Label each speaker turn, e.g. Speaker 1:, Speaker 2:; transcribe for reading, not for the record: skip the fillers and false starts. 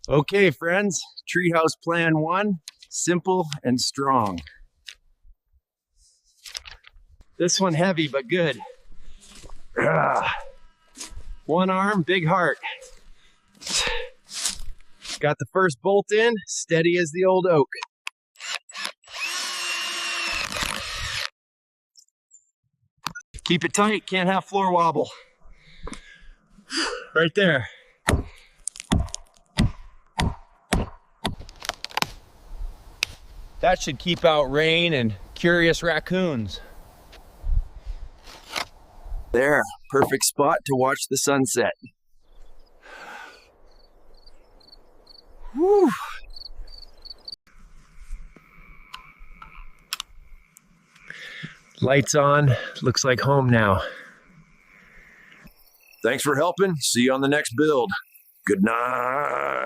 Speaker 1: Okay, friends, Treehouse Plan 1, simple and strong. This one heavy, but good. One arm, big heart. Got the first bolt in, steady as the old oak. Keep it tight, can't have floor wobble. Right there. That should keep out rain and curious raccoons. There, perfect spot to watch the sunset. Whew. Lights on, looks like home now. Thanks for helping. See you on the next build. Good night.